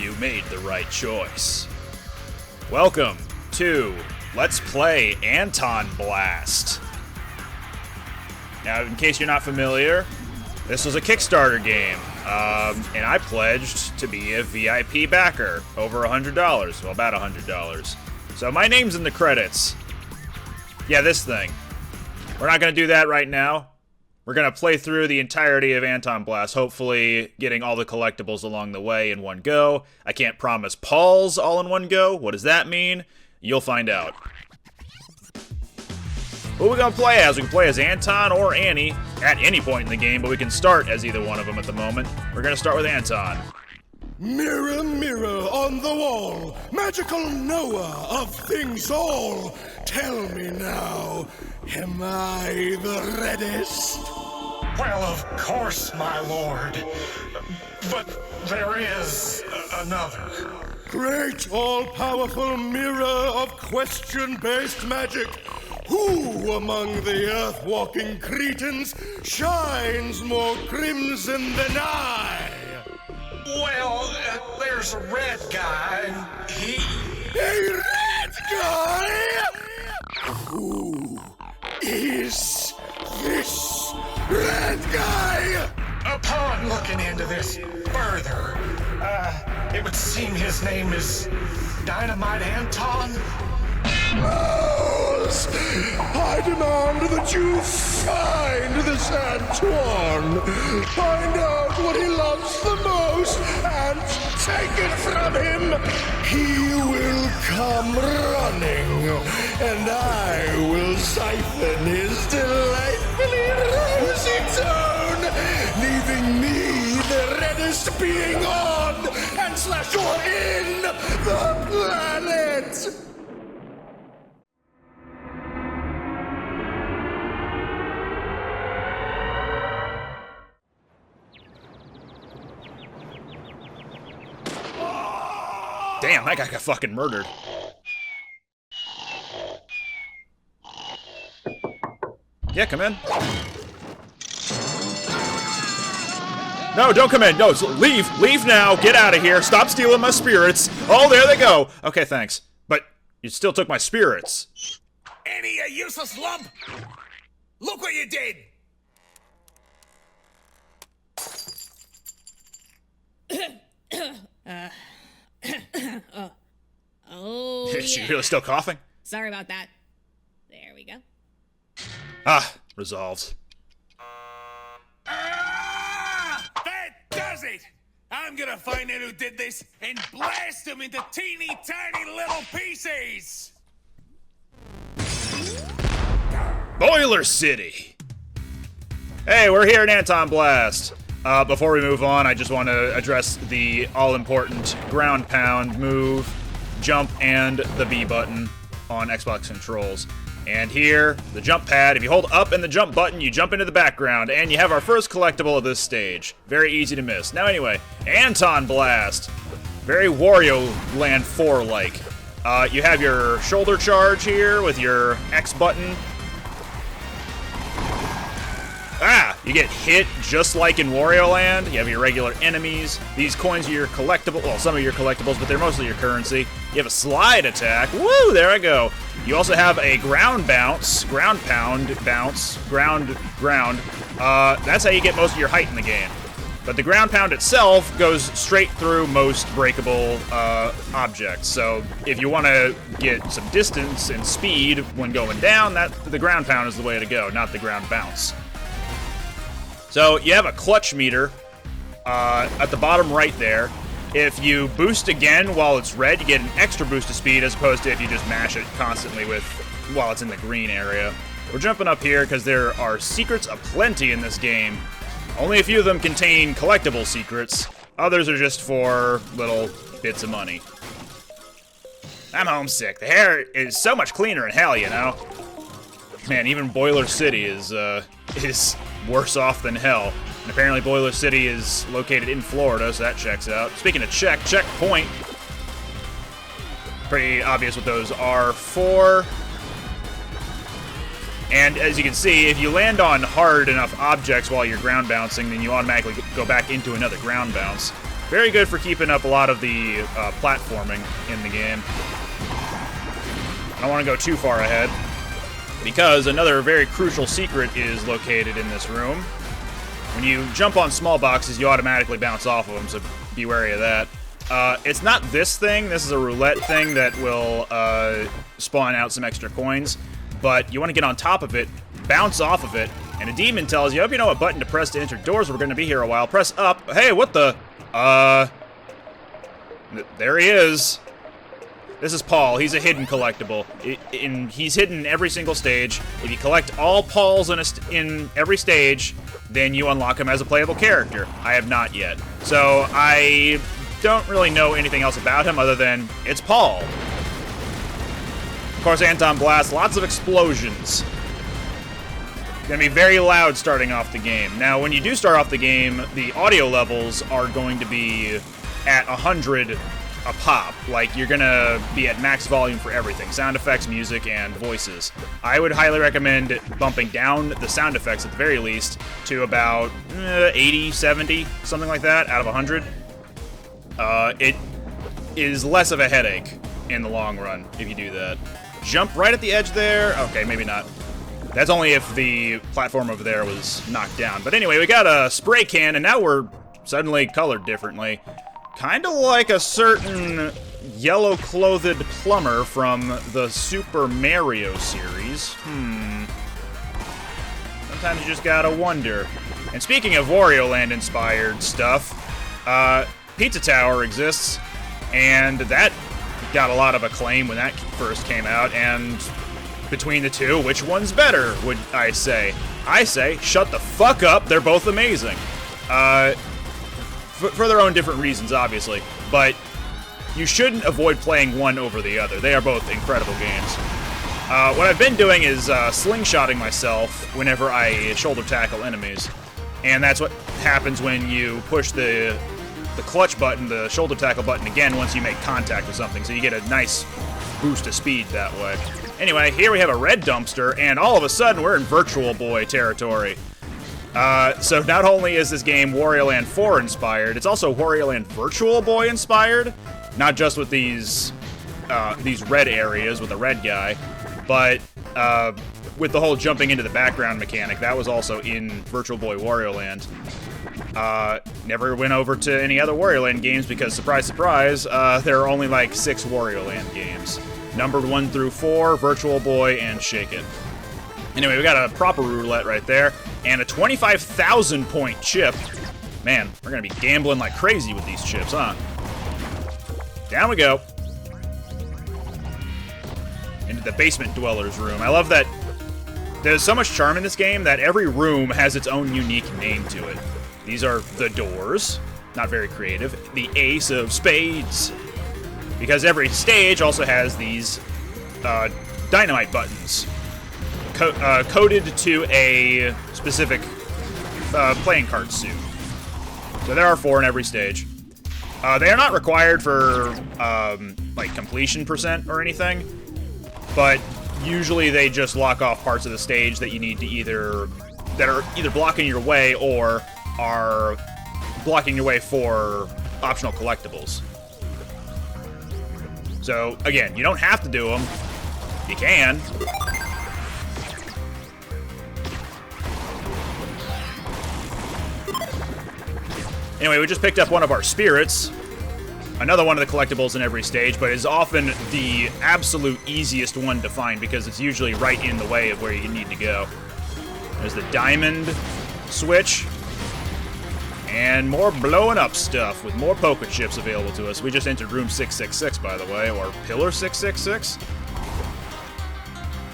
you made the right choice. Welcome to Let's Play Antonblast. Now, in case you're not familiar, this was a Kickstarter game, and I pledged to be a VIP backer, over $100, well, about $100. So my name's in the credits. Yeah, this thing. We're not going to do that right now. We're going to play through the entirety of Antonblast, hopefully getting all the collectibles along the way in one go. I can't promise Paul's all in one go. What does that mean? You'll find out. Who are we going to play as? We can play as Anton or Annie at any point in the game, but we can start as either one of them at the moment. We're going to start with Anton. Mirror, mirror on the wall, magical knower of things all, tell me now, am I the reddest? Well, of course, my lord. But there is another. Great all-powerful mirror of question-based magic, who among the earth-walking cretins shines more crimson than I? Well, there's a red guy. A red guy? Who is this red guy? Upon looking into this further, it would seem his name is Dynamite Anton. Yes! I demand that you find this Antoine, find out what he loves the most, and take it from him. He will come running, and I will siphon his delightfully rosy tone, leaving me the reddest being on and slash or in the planet. Damn, that guy got fucking murdered. Yeah, come in. No, don't come in. No, leave. Leave now. Get out of here. Stop stealing my spirits. Oh, there they go. Okay, thanks. But you still took my spirits. Annie, you useless lump! Look what you did! Oh, Is she yeah. really still coughing? Sorry about that. There we go. Ah, resolved. Ah! That does it! I'm gonna find out who did this and blast them into teeny tiny little pieces! Boiler City! Hey, we're here in Antonblast. Before we move on, I just want to address the all-important ground pound, move, jump, and the B button on Xbox controls. And here, the jump pad, if you hold up and the jump button, you jump into the background, and you have our first collectible of this stage. Very easy to miss. Now anyway, Antonblast. Very Wario Land 4-like. You have your shoulder charge here with your X button. Ah! You get hit just like in Wario Land. You have your regular enemies. These coins are your collectible. Well, some of your collectibles, but they're mostly your currency. You have a slide attack. Woo! There I go. You also have a ground bounce, ground pound, bounce, ground. That's how you get most of your height in the game. But the ground pound itself goes straight through most breakable objects. So if you want to get some distance and speed when going down, the ground pound is the way to go, not the ground bounce. So you have a clutch meter at the bottom right there. If you boost again while it's red, you get an extra boost of speed as opposed to if you just mash it constantly while it's in the green area. We're jumping up here because there are secrets aplenty in this game. Only a few of them contain collectible secrets. Others are just for little bits of money. I'm homesick. The hair is so much cleaner in hell, you know? Man, even Boiler City is worse off than hell. And apparently Boiler City is located in Florida, so that checks out. Speaking of checkpoint. Pretty obvious what those are for. And as you can see, if you land on hard enough objects while you're ground bouncing, then you automatically go back into another ground bounce. Very good for keeping up a lot of the platforming in the game. I don't want to go too far ahead, because another very crucial secret is located in this room. When you jump on small boxes, you automatically bounce off of them, so be wary of that. It's not this thing. This is a roulette thing that will spawn out some extra coins. But you want to get on top of it, bounce off of it, and a demon tells you, if you know what button to press to enter doors, we're going to be here a while. Press up. Hey, what the? There he is. This is Paul. He's a hidden collectible. He's hidden in every single stage. If you collect all Pauls in every stage, then you unlock him as a playable character. I have not yet. So I don't really know anything else about him other than it's Paul. Of course, Antonblast, lots of explosions. Gonna be very loud starting off the game. Now, when you do start off the game, the audio levels are going to be at 100 a pop. Like, you're gonna be at max volume for everything. Sound effects, music, and voices. I would highly recommend bumping down the sound effects at the very least to about 80, 70, something like that, out of 100. It is less of a headache in the long run if you do that. Jump right at the edge there. Okay, maybe not. That's only if the platform over there was knocked down. But anyway, we got a spray can, and now we're suddenly colored differently. Kind of like a certain yellow-clothed plumber from the Super Mario series. Sometimes you just gotta wonder. And speaking of Wario Land-inspired stuff, Pizza Tower exists, and that got a lot of acclaim when that first came out, and between the two, which one's better, would I say? I say, shut the fuck up, they're both amazing. For their own different reasons, obviously, but you shouldn't avoid playing one over the other. They are both incredible games. What I've been doing is slingshotting myself whenever I shoulder tackle enemies, and that's what happens when you push the clutch button, the shoulder tackle button again once you make contact with something, so you get a nice boost of speed that way. Anyway, here we have a red dumpster, and all of a sudden we're in Virtual Boy territory. So not only is this game Wario Land 4 inspired, it's also Wario Land Virtual Boy inspired. Not just with these red areas with the red guy, but with the whole jumping into the background mechanic. That was also in Virtual Boy Wario Land. Never went over to any other Wario Land games because, surprise, surprise, there are only like 6 Wario Land games. Numbered 1 through 4, Virtual Boy, and Shake It. Anyway, we got a proper roulette right there, and a 25,000 point chip. Man, we're gonna be gambling like crazy with these chips, huh? Down we go. Into the basement dweller's room. I love that there's so much charm in this game that every room has its own unique name to it. These are the doors, not very creative. The ace of spades, because every stage also has these dynamite buttons. Coded to a specific playing card suit. So there are 4 in every stage. They are not required for like completion percent or anything, but usually they just lock off parts of the stage that you need to that are either blocking your way or are blocking your way for optional collectibles. So again, you don't have to do them. You can. Anyway, we just picked up one of our spirits. Another one of the collectibles in every stage, but is often the absolute easiest one to find because it's usually right in the way of where you need to go. There's the diamond switch. And more blowing up stuff with more poker chips available to us. We just entered room 666, by the way, or pillar 666.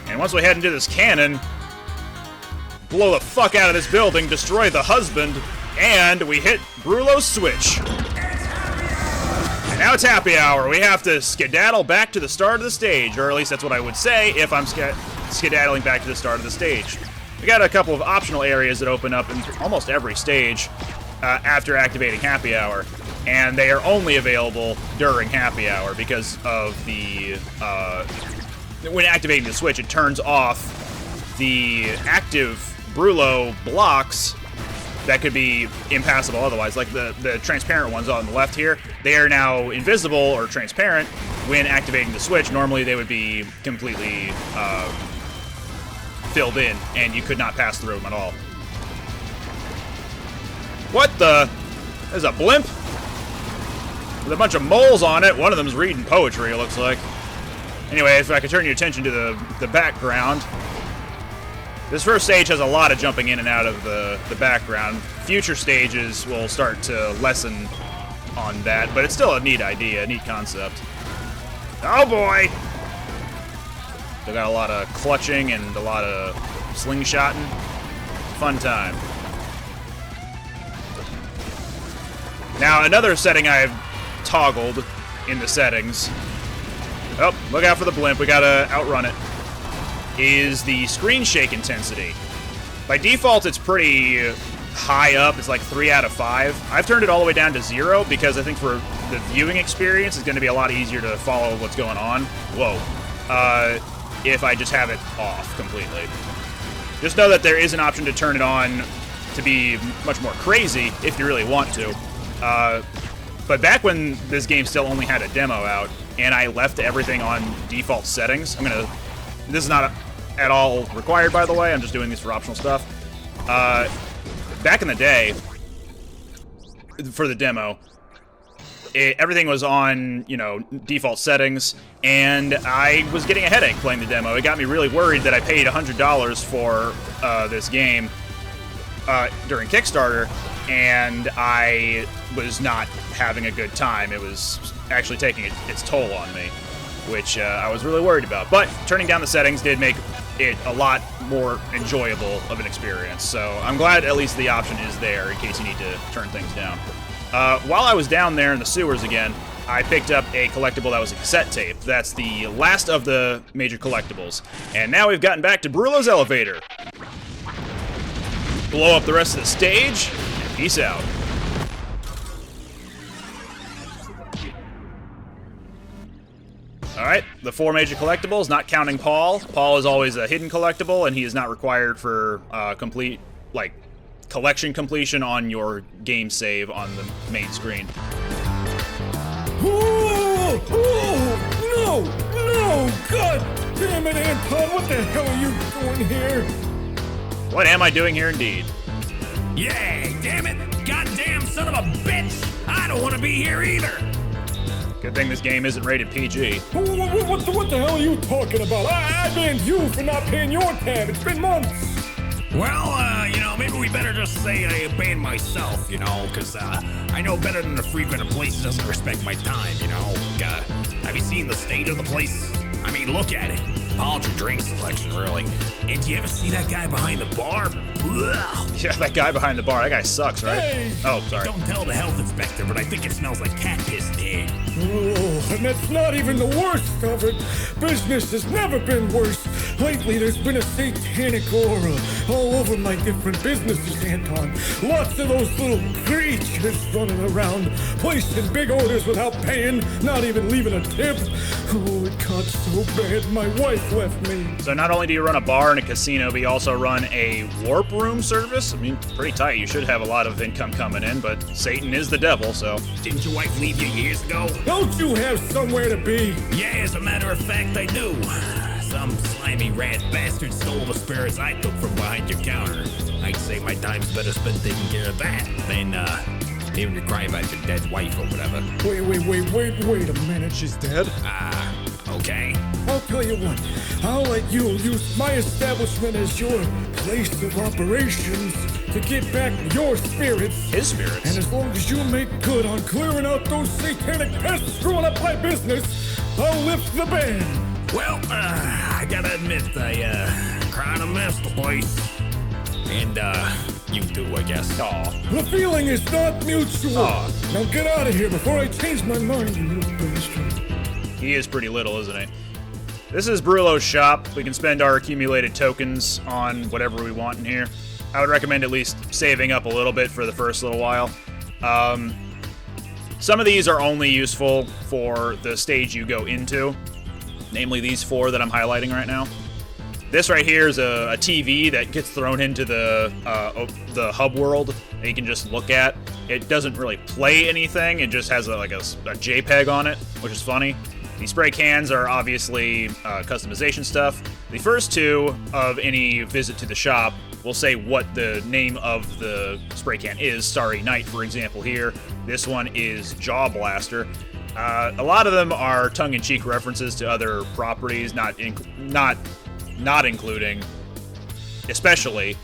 And once we head into this cannon, blow the fuck out of this building, destroy the husband, and we hit Brulo's switch. And now it's happy hour. We have to skedaddle back to the start of the stage, or at least that's what I would say if I'm skedaddling back to the start of the stage. We got a couple of optional areas that open up in almost every stage after activating happy hour, and they are only available during happy hour because of the when activating the switch, it turns off the active Brulo blocks that could be impassable otherwise. Like the transparent ones on the left here, they are now invisible or transparent when activating the switch. Normally they would be completely filled in, and you could not pass through them at all. What the? There's a blimp with a bunch of moles on it. One of them's reading poetry, it looks like. Anyway, if I could turn your attention to the background. This first stage has a lot of jumping in and out of the background. Future stages will start to lessen on that, but it's still a neat idea, a neat concept. Oh boy! They got a lot of clutching and a lot of slingshotting. Fun time. Now, another setting I've toggled in the settings. Oh, look out for the blimp. We gotta outrun it. Is the screen shake intensity. By default, it's pretty high up. It's like 3 out of 5. I've turned it all the way down to 0 because I think for the viewing experience, it's going to be a lot easier to follow what's going on. Whoa. If I just have it off completely. Just know that there is an option to turn it on to be much more crazy if you really want to. But back when this game still only had a demo out, and I left everything on default settings, this is not at all required, by the way. I'm just doing this for optional stuff. Back in the day, for the demo, everything was on, default settings, and I was getting a headache playing the demo. It got me really worried that I paid $100 for this game during Kickstarter, and I was not having a good time. It was actually taking its toll on me, which I was really worried about. But turning down the settings did make it a lot more enjoyable of an experience. So I'm glad at least the option is there in case you need to turn things down. While I was down there in the sewers again, I picked up a collectible that was a cassette tape. That's the last of the major collectibles. And now we've gotten back to Brulo's elevator. Blow up the rest of the stage, and peace out. Alright, the 4 major collectibles, not counting Paul. Paul is always a hidden collectible, and he is not required for collection completion on your game save on the main screen. Oh, no! God damn it, Anton! What the hell are you doing here? What am I doing here indeed? Yeah, damn it! Goddamn son of a bitch! I don't want to be here either! Good thing this game isn't rated PG. What the hell are you talking about? I banned you for not paying your tab. It's been months. Well, maybe we better just say I banned myself, because I know better than to frequent a place that doesn't respect my time, Have you seen the state of the place? I mean, look at it. All your drink selection, really. And do you ever see that guy behind the bar? Ugh. Yeah, that guy behind the bar. That guy sucks, right? Hey. Oh, sorry. Don't tell the health inspector, but I think it smells like cat piss in here. Oh, and that's not even the worst of it. Business has never been worse. Lately, there's been a satanic aura all over my different businesses, Anton. Lots of those little creatures running around, placing big orders without paying, not even leaving a tip. Oh, it got so bad, my wife left me. So not only do you run a bar and a casino, but you also run a warp room service? I mean, pretty tight. You should have a lot of income coming in, but Satan is the devil, so... Didn't your wife leave you years ago? Don't you have somewhere to be? Yeah, as a matter of fact, I do. Some slimy rat bastard stole the spirits I took from behind your counter. I'd say my time's better spent taking care of that than, hearing you cry about your dead wife or whatever. Wait a minute. She's dead? Okay. I'll tell you what. I'll let you use my establishment as your place of operations to get back your spirits. His spirits? And as long as you make good on clearing out those satanic pests screwing up my business, I'll lift the ban. Well, I gotta admit, I kinda missed the place. And, you too, I guess. Aw. The feeling is not mutual. Aw. Now get out of here before I change my mind, you little bastard. He is pretty little, isn't he? This is Brulo's shop. We can spend our accumulated tokens on whatever we want in here. I would recommend at least saving up a little bit for the first little while. Some of these are only useful for the stage you go into, namely these 4 that I'm highlighting right now. This right here is a TV that gets thrown into the hub world that you can just look at. It doesn't really play anything. It just has a JPEG on it, which is funny. The spray cans are obviously customization stuff. The first two of any visit to the shop will say what the name of the spray can is. Starry Night, for example, here. This one is Jaw Blaster. A lot of them are tongue-in-cheek references to other properties, not including, especially,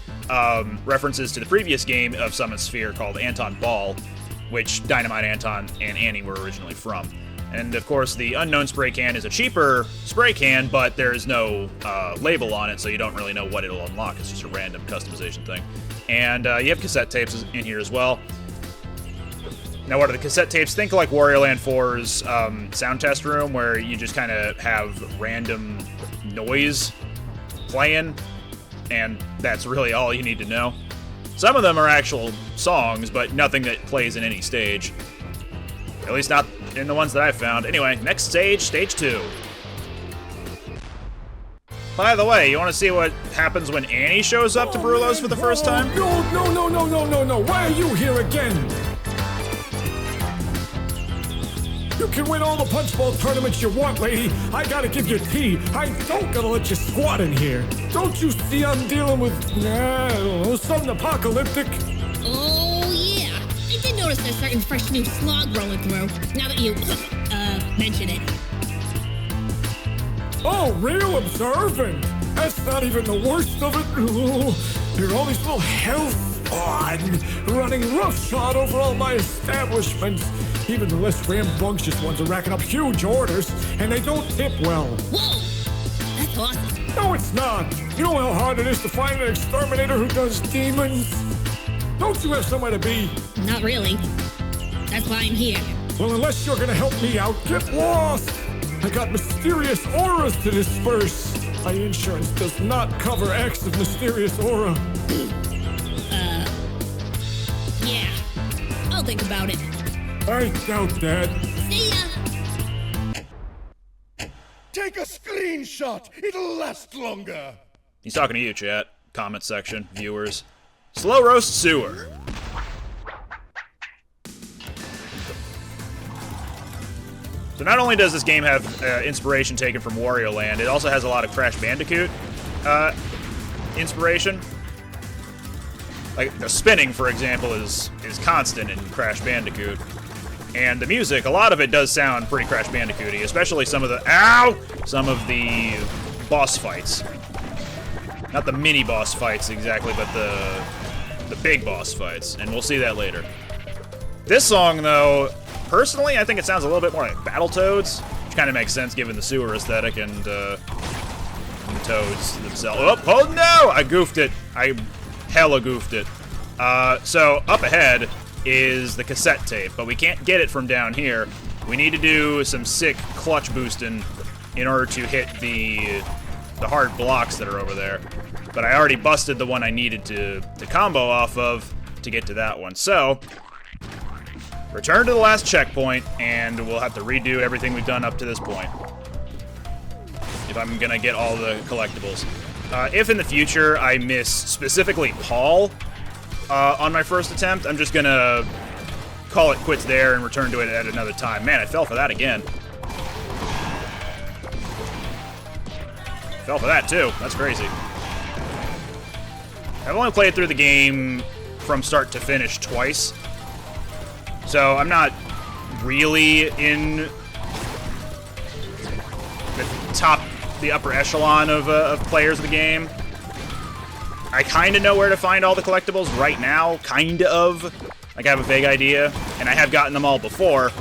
references to the previous game of Summon Sphere called Anton Ball, which Dynamite Anton and Annie were originally from. And of course, the Unknown Spray Can is a cheaper spray can, but there's no label on it, so you don't really know what it'll unlock. It's just a random customization thing. And you have cassette tapes in here as well. Now, what are the cassette tapes? Think like Wario Land 4's sound test room, where you just kind of have random noise playing, and that's really all you need to know. Some of them are actual songs, but nothing that plays in any stage. At least not in the ones that I've found. Anyway, next stage, stage 2. By the way, you want to see what happens when Annie shows up to Brulo's for the first time? No. Why are you here again? You can win all the punchball tournaments you want, lady. I gotta give you tea. I don't gotta let you squat in here. Don't you see I'm dealing with, I don't know, something apocalyptic? Oh, yeah. I did notice there's certain fresh new slog rolling through, now that you, mention it. Oh, real observant. That's not even the worst of it. Ooh, there are all these little health running roughshod over all my establishments. Even the less rambunctious ones are racking up huge orders, and they don't tip well. Whoa! That's awesome. No, it's not. You know how hard it is to find an exterminator who does demons? Don't you have somewhere to be? Not really. That's why I'm here. Well, unless you're gonna help me out, get lost! I got mysterious auras to disperse. My insurance does not cover acts of mysterious aura. Yeah. I'll think about it. I doubt that. See ya! Take a screenshot. It'll last longer. He's talking to you, chat. Comment section, viewers. Slow Roast Sewer. So not only does this game have inspiration taken from Wario Land, it also has a lot of Crash Bandicoot inspiration. Like the spinning, for example, is constant in Crash Bandicoot. And the music, a lot of it does sound pretty Crash Bandicoot-y, especially some of the boss fights. Not the mini boss fights exactly, but the big boss fights, and we'll see that later. This song, though, personally, I think it sounds a little bit more like Battletoads, which kind of makes sense given the sewer aesthetic and the toads themselves. Oh no! I goofed it. I hella goofed it. So, up ahead is the cassette tape, but we can't get it from down here. We need to do some sick clutch boosting in order to hit the hard blocks that are over there. But I already busted the one I needed to combo off of to get to that one. So, return to the last checkpoint, and we'll have to redo everything we've done up to this point. If I'm gonna get all the collectibles. If in the future I miss specifically Paul, on my first attempt, I'm just gonna call it quits there and return to it at another time. Man, I fell for that again. Fell for that too. That's crazy. I've only played through the game from start to finish twice, so I'm not really in the upper echelon of players of the game. I kind of know where to find all the collectibles right now, kind of. Like, I have a vague idea, and I have gotten them all before,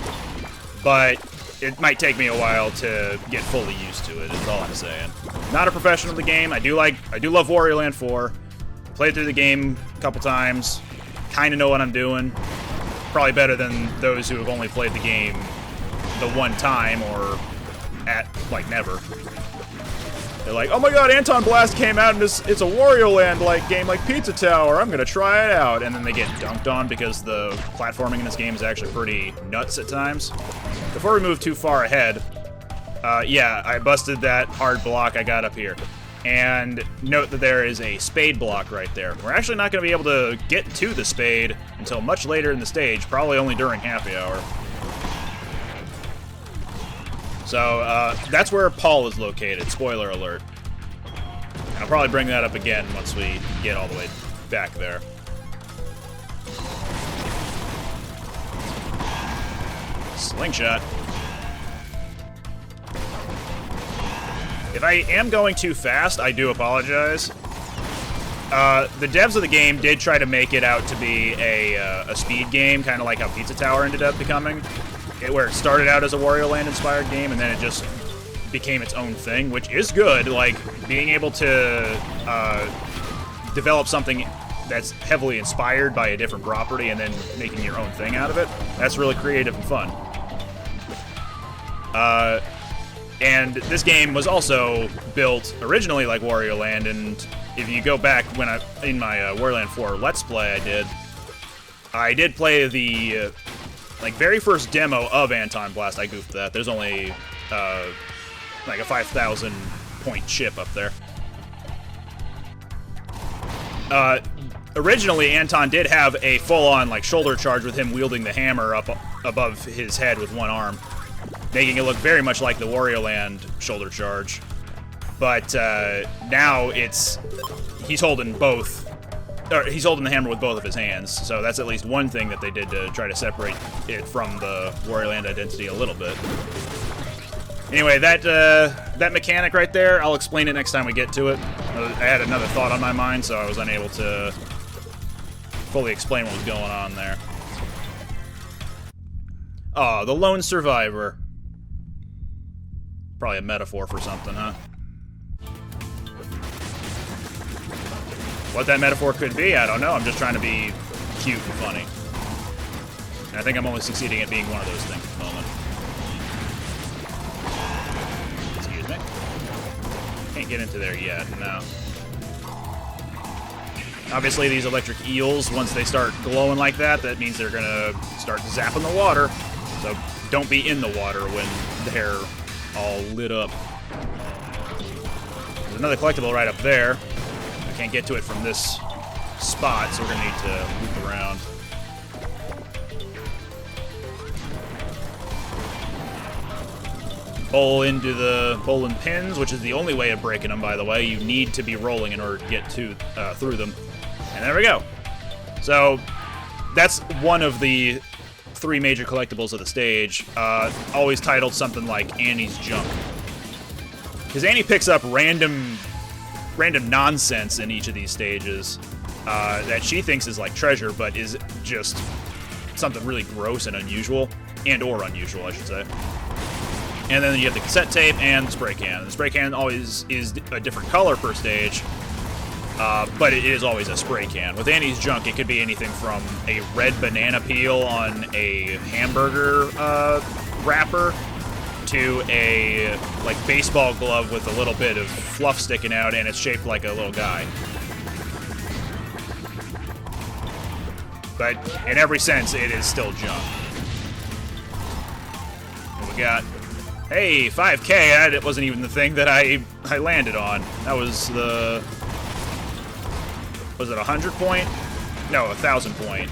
but it might take me a while to get fully used to it, is all I'm saying. Not a professional of the game. I do love Wario Land 4. Played through the game a couple times. Kind of know what I'm doing. Probably better than those who have only played the game the one time or at, like, never. They're like, oh my god, Antonblast came out and it's a Wario Land-like game like Pizza Tower. I'm gonna try it out. And then they get dunked on because the platforming in this game is actually pretty nuts at times. Before we move too far ahead, yeah, I busted that hard block I got up here. And note that there is a spade block right there. We're actually not going to be able to get to the spade until much later in the stage, probably only during happy hour. So, that's where Paul is located, spoiler alert. And I'll probably bring that up again once we get all the way back there. Slingshot. If I am going too fast, I do apologize. The devs of the game did try to make it out to be a speed game, kind of like how Pizza Tower ended up becoming. Where it started out as a Wario Land inspired game, and then it just became its own thing, which is good. Like, being able to develop something that's heavily inspired by a different property and then making your own thing out of it, that's really creative and fun. And this game was also built originally like Wario Land, and if you go back when in my Wario Land 4 Let's Play I did play the like very first demo of Antonblast. I goofed that. There's only like a 5,000 point chip up there. Originally, Anton did have a full-on like shoulder charge with him wielding the hammer up above his head with one arm, making it look very much like the Wario Land shoulder charge. But now he's holding both. Or he's holding the hammer with both of his hands, so that's at least one thing that they did to try to separate it from the Wario Land identity a little bit. Anyway, that mechanic right there, I'll explain it next time we get to it. I had another thought on my mind, so I was unable to fully explain what was going on there. Oh, the lone survivor. Probably a metaphor for something, huh? What that metaphor could be, I don't know. I'm just trying to be cute and funny. And I think I'm only succeeding at being one of those things at the moment. Excuse me. Can't get into there yet, no. Obviously, these electric eels, once they start glowing like that, that means they're gonna start zapping the water. So don't be in the water when they're all lit up. There's another collectible right up there. Can't get to it from this spot, so we're gonna need to loop around. Bowl into the bowling pins, which is the only way of breaking them, by the way. You need to be rolling in order to get to through them. And there we go. So that's one of the 3 major collectibles of the stage, always titled something like Annie's Junk. Because Annie picks up random nonsense in each of these stages that she thinks is like treasure, but is just something really gross and unusual, or unusual, I should say. And then you have the cassette tape and the spray can. The spray can always is a different color per stage, but it is always a spray can. With Annie's Junk, it could be anything from a red banana peel on a hamburger wrapper to a like baseball glove with a little bit of fluff sticking out, and it's shaped like a little guy. But in every sense, it is still junk. What we got? Hey, 5K. That wasn't even the thing that I landed on. That was the... Was it 100 point? No, 1,000 point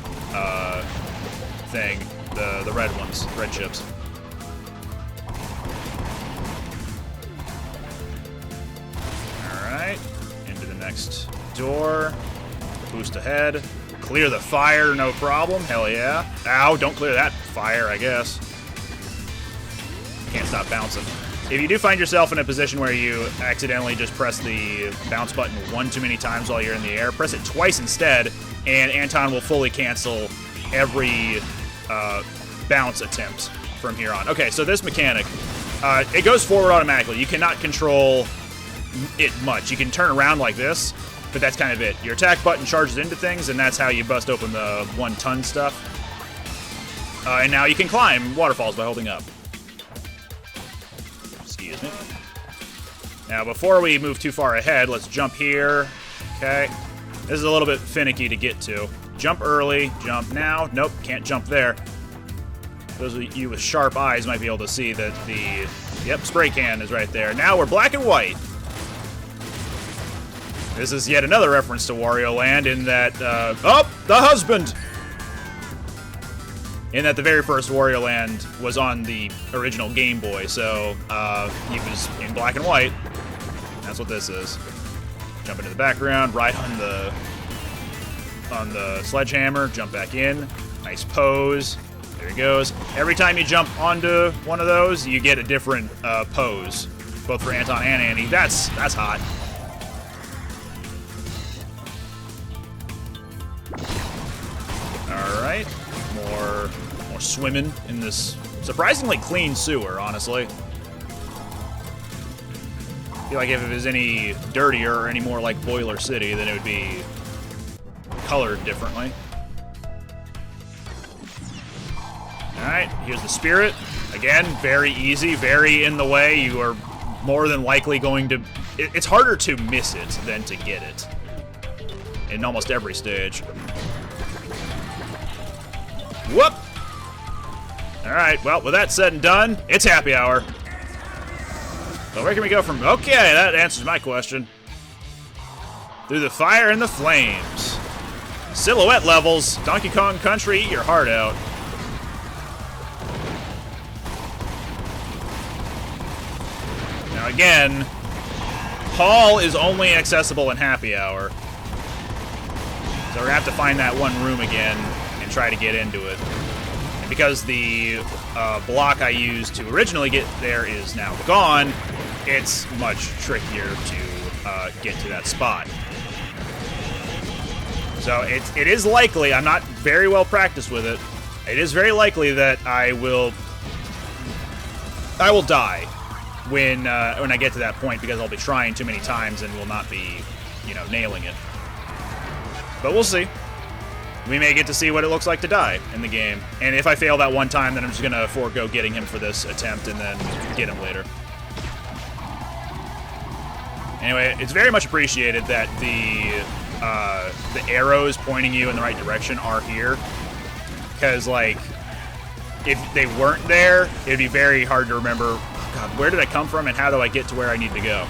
thing. The red ones, red chips. Alright, into the next door. Boost ahead. Clear the fire, no problem. Hell yeah. Ow, don't clear that fire, I guess. Can't stop bouncing. If you do find yourself in a position where you accidentally just press the bounce button one too many times while you're in the air, press it twice instead, and Anton will fully cancel every bounce attempt from here on. Okay, so this mechanic, it goes forward automatically. You cannot control it much. You can turn around like this, but that's kind of it. Your attack button charges into things, and that's how you bust open the 1-ton stuff. And now you can climb waterfalls by holding up. Excuse me. Now, before we move too far ahead, let's jump here. Okay. This is a little bit finicky to get to. Jump early, jump now. Nope, can't jump there. Those of you with sharp eyes might be able to see that the... Yep, spray can is right there. Now we're black and white. This is yet another reference to Wario Land in that, oh, the husband! In that the very first Wario Land was on the original Game Boy, so he was in black and white. That's what this is. Jump into the background, ride on the sledgehammer, jump back in. Nice pose. There he goes. Every time you jump onto one of those, you get a different pose, both for Anton and Annie. That's hot. All right, more swimming in this surprisingly clean sewer, honestly. I feel like if it was any dirtier or any more like Boiler City, then it would be colored differently. Alright, here's the spirit. Again, very easy, very in the way. You are more than likely going to... It's harder to miss it than to get it in almost every stage. Whoop! Alright, well, with that said and done, it's happy hour. So where can we go from... Okay, that answers my question. Through the fire and the flames. Silhouette levels. Donkey Kong Country, eat your heart out. Now again, Hall is only accessible in happy hour. So we're gonna have to find that one room again and try to get into it. And because the block I used to originally get there is now gone, it's much trickier to get to that spot. So it is likely, I'm not very well practiced with it, it is very likely that I will die when I get to that point, because I'll be trying too many times and will not be, you know, nailing it. But we'll see. We may get to see what it looks like to die in the game. And if I fail that one time, then I'm just going to forego getting him for this attempt and then get him later. Anyway, it's very much appreciated that the arrows pointing you in the right direction are here. Because, like, if they weren't there, it'd be very hard to remember, God, where did I come from and how do I get to where I need to go?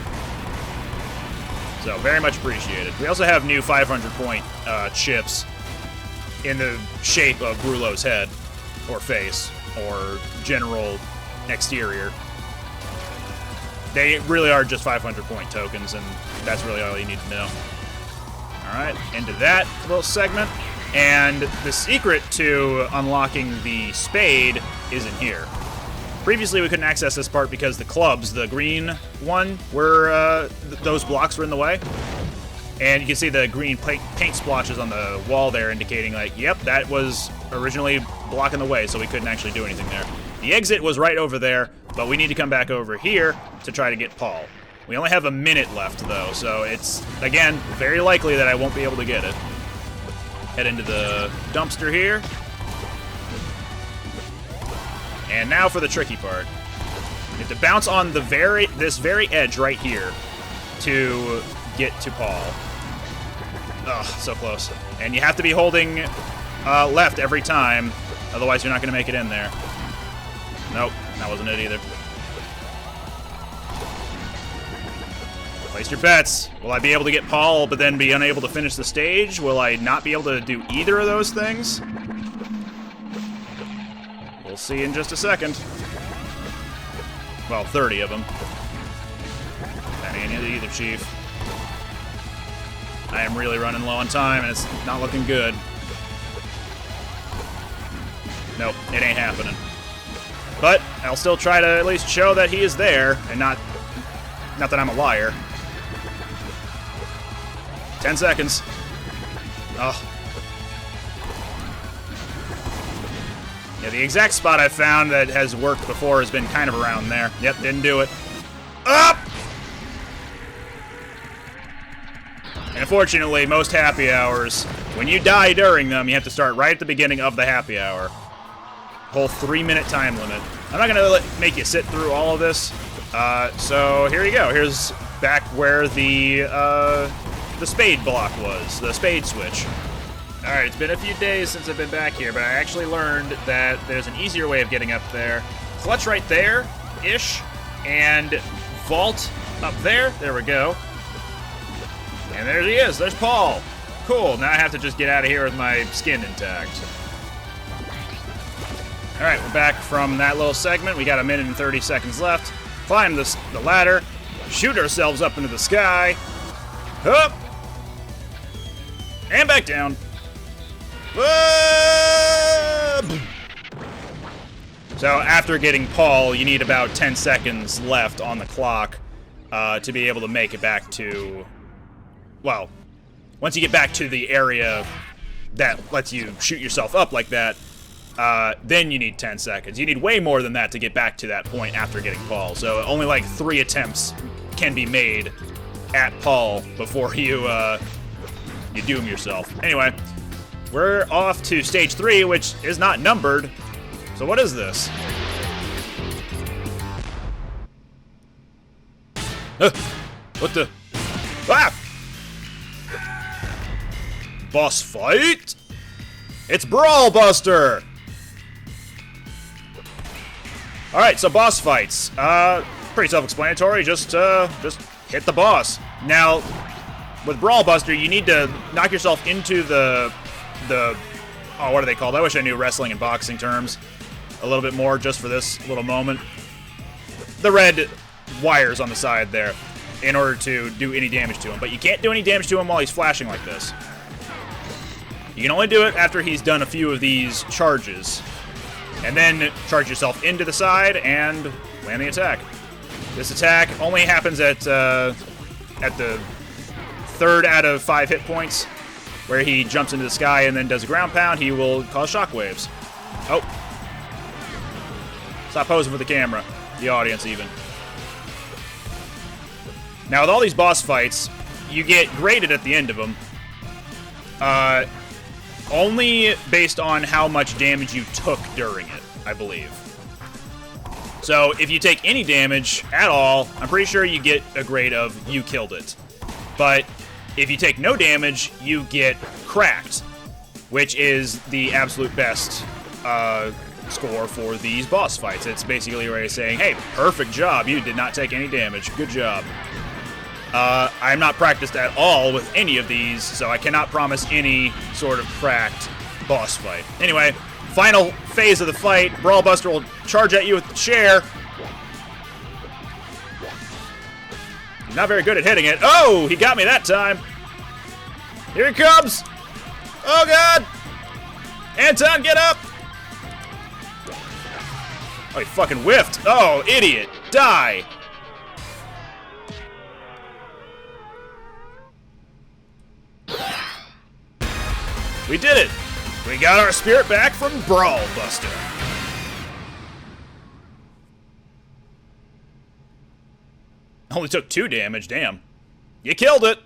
So, very much appreciated. We also have new 500-point chips in the shape of Brulo's head, or face, or general exterior. They really are just 500-point tokens, and that's really all you need to know. Alright, into that little segment. And the secret to unlocking the spade is in here. Previously, we couldn't access this part because the clubs, the green one, were those blocks were in the way. And you can see the green paint splotches on the wall there indicating, like, yep, that was originally blocking the way, so we couldn't actually do anything there. The exit was right over there, but we need to come back over here to try to get Paul. We only have a minute left, though, so it's, again, very likely that I won't be able to get it. Head into the dumpster here. And now for the tricky part. You have to bounce on this very edge right here to get to Paul. Ugh, so close. And you have to be holding left every time, otherwise you're not going to make it in there. Nope, that wasn't it either. Place your bets. Will I be able to get Paul, but then be unable to finish the stage? Will I not be able to do either of those things? We'll see in just a second. Well, 30 of them. That ain't it either, Chief. I am really running low on time, and it's not looking good. Nope, it ain't happening. But I'll still try to at least show that he is there, and not that I'm a liar. 10 seconds. Oh. Yeah, the exact spot I found that has worked before has been kind of around there. Yep, didn't do it. Up! And unfortunately, most happy hours, when you die during them, you have to start right at the beginning of the happy hour. Whole 3-minute time limit. I'm not gonna make you sit through all of this. So here you go. Here's back where the spade block was, the spade switch. Alright, it's been a few days since I've been back here, but I actually learned that there's an easier way of getting up there. Clutch right there-ish, and vault up there. There we go. And there he is. There's Paul. Cool. Now I have to just get out of here with my skin intact. All right, we're back from that little segment. We got a minute and 30 seconds left. Climb the ladder. Shoot ourselves up into the sky. Up. And back down. So after getting Paul, you need about 10 seconds left on the clock to be able to make it back to, well, once you get back to the area that lets you shoot yourself up like that, then you need 10 seconds. You need way more than that to get back to that point after getting Paul. So only like 3 attempts can be made at Paul before you doom yourself. Anyway, we're off to stage 3, which is not numbered. So what is this? What the? Ah! Boss fight? It's Brawl Buster! Alright, so boss fights. Pretty self-explanatory. Just hit the boss. Now, with Brawl Buster, you need to knock yourself into the oh, what are they called? I wish I knew wrestling and boxing terms a little bit more just for this little moment. The red wires on the side there in order to do any damage to him. But you can't do any damage to him while he's flashing like this. You can only do it after he's done a few of these charges. And then charge yourself into the side and land the attack. This attack only happens at the 3rd out of 5 hit points, where he jumps into the sky and then does a ground pound. He will cause shockwaves. Oh. Stop posing for the camera. The audience, even. Now, with all these boss fights, you get graded at the end of them. Only based on how much damage you took during it, I believe. So, if you take any damage at all, I'm pretty sure you get a grade of you killed it. But if you take no damage, you get cracked, which is the absolute best score for these boss fights. It's basically where you're saying, hey, perfect job, you did not take any damage, good job. I'm not practiced at all with any of these, so I cannot promise any sort of cracked boss fight. Anyway, final phase of the fight, Brawl Buster will charge at you with the chair. He's not very good at hitting it. Oh, he got me that time. Here he comes. Oh, God. Anton, get up. Oh, he fucking whiffed. Oh, idiot. Die. We did it. We got our spirit back from Brawl Buster. Only took 2 damage, damn. You killed it!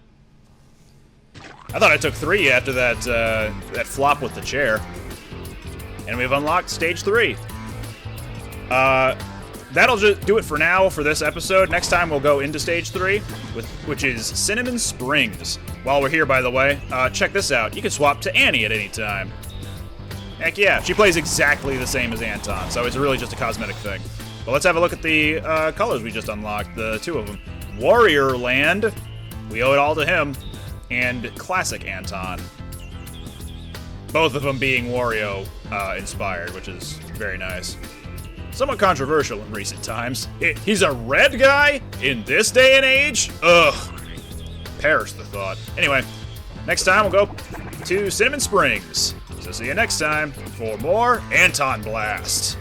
I thought I took 3 after that flop with the chair. And we've unlocked stage 3. That'll just do it for now for this episode. Next time we'll go into stage 3, which is Cinnamon Springs. While we're here, by the way, check this out. You can swap to Annie at any time. Heck yeah, she plays exactly the same as Anton, so it's really just a cosmetic thing. But let's have a look at the colors we just unlocked, the 2 of them. Wario Land, we owe it all to him, and Classic Anton. Both of them being Wario inspired, which is very nice. Somewhat controversial in recent times. He's a red guy in this day and age? Ugh. Perish the thought. Anyway, next time we'll go to Cinnamon Springs. So see you next time for more Antonblast.